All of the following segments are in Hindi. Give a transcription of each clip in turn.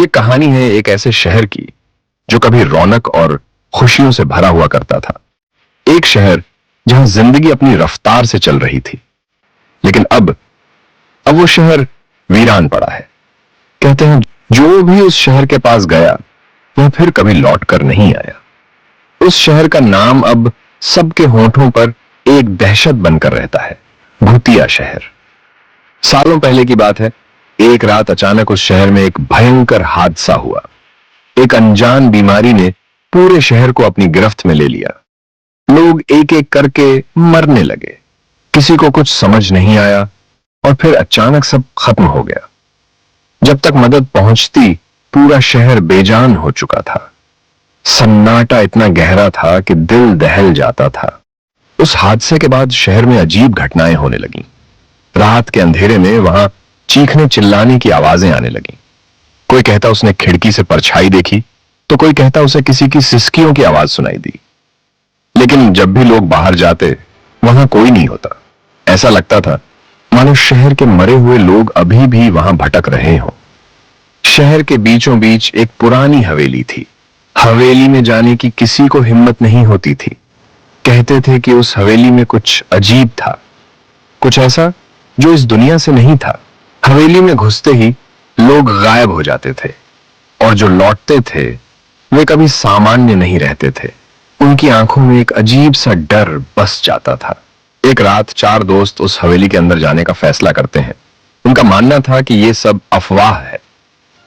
ये कहानी है एक ऐसे शहर की जो कभी रौनक और खुशियों से भरा हुआ करता था। एक शहर जहां जिंदगी अपनी रफ्तार से चल रही थी, लेकिन अब वो शहर वीरान पड़ा है। कहते हैं जो भी उस शहर के पास गया वह फिर कभी लौट कर नहीं आया। उस शहर का नाम अब सबके होठों पर एक दहशत बनकर रहता है, भूतिया शहर। सालों पहले की बात है। एक रात अचानक उस शहर में एक भयंकर हादसा हुआ। एक अनजान बीमारी ने पूरे शहर को अपनी गिरफ्त में ले लिया। लोग एक एक करके मरने लगे। किसी को कुछ समझ नहीं आया और फिर अचानक सब खत्म हो गया। जब तक मदद पहुंचती पूरा शहर बेजान हो चुका था। सन्नाटा इतना गहरा था कि दिल दहल जाता था। उस हादसे के बाद शहर में अजीब घटनाएं होने लगीं। रात के अंधेरे में वहां चीखने चिल्लाने की आवाजें आने लगीं। कोई कहता उसने खिड़की से परछाई देखी, तो कोई कहता उसे किसी की सिसकियों की आवाज सुनाई दी। लेकिन जब भी लोग बाहर जाते वहां कोई नहीं होता। ऐसा लगता था मानो शहर के मरे हुए लोग अभी भी वहां भटक रहे हों। शहर के बीचों बीच एक पुरानी हवेली थी। हवेली में जाने की किसी को हिम्मत नहीं होती थी। कहते थे कि उस हवेली में कुछ अजीब था, कुछ ऐसा जो इस दुनिया से नहीं था। हवेली में घुसते ही लोग गायब हो जाते थे और जो लौटते थे वे कभी सामान्य नहीं रहते थे। उनकी आंखों में एक अजीब सा डर बस जाता था। एक रात चार दोस्त उस हवेली के अंदर जाने का फैसला करते हैं। उनका मानना था कि यह सब अफवाह है।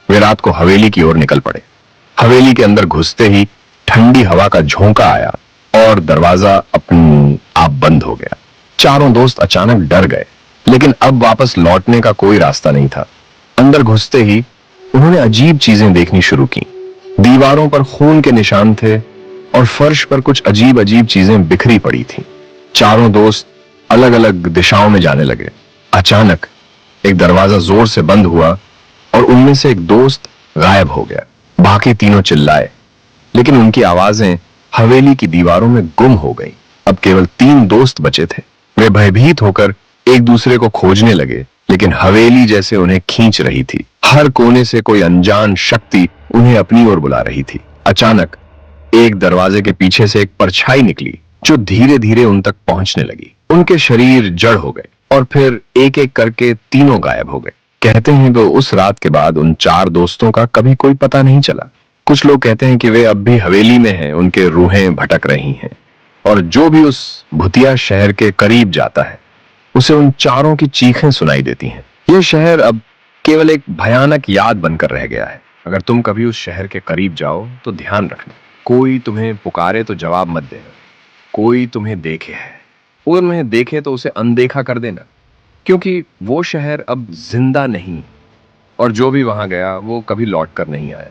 वे रात को हवेली की ओर निकल पड़े। हवेली के अंदर घुसते ही ठंडी हवा का झोंका आया और दरवाजा अपने आप बंद हो गया। चारों दोस्त अचानक डर गए, लेकिन अब वापस लौटने का कोई रास्ता नहीं था। अंदर घुसते ही उन्होंने अजीब चीजें देखनी शुरू की। दीवारों पर खून के निशान थे और फर्श पर कुछ अजीब अजीब चीजें बिखरी पड़ी थीं। चारों दोस्त अलग अलग दिशाओं में जाने लगे। अचानक एक दरवाजा जोर से बंद हुआ और उनमें से एक दोस्त गायब हो गया। बाकी तीनों चिल्लाए, लेकिन उनकी आवाजें हवेली की दीवारों में गुम हो गई। अब केवल तीन दोस्त बचे थे। वे भयभीत होकर एक दूसरे को खोजने लगे, लेकिन हवेली जैसे उन्हें खींच रही थी। हर कोने से कोई अनजान शक्ति उन्हें अपनी ओर बुला रही थी। अचानक एक दरवाजे के पीछे से एक परछाई निकली जो धीरे धीरे उन तक पहुंचने लगी। उनके शरीर जड़ हो गए और फिर एक एक करके तीनों गायब हो गए। कहते हैं तो उस रात के बाद उन चार दोस्तों का कभी कोई पता नहीं चला। कुछ लोग कहते हैं कि वे अब भी हवेली में हैं, उनके रूहें भटक रही हैं और जो भी उस भूतिया शहर के करीब जाता है उसे उन चारों की चीखें सुनाई देती हैं। यह शहर अब केवल एक भयानक याद बनकर रह गया है। अगर तुम कभी उस शहर के करीब जाओ तो ध्यान रखना, कोई तुम्हें पुकारे तो जवाब मत देना। कोई तुम्हें देखे है, और तुम्हें देखे तो उसे अनदेखा कर देना, क्योंकि वो शहर अब जिंदा नहीं और जो भी वहां गया वो कभी लौट कर नहीं आया।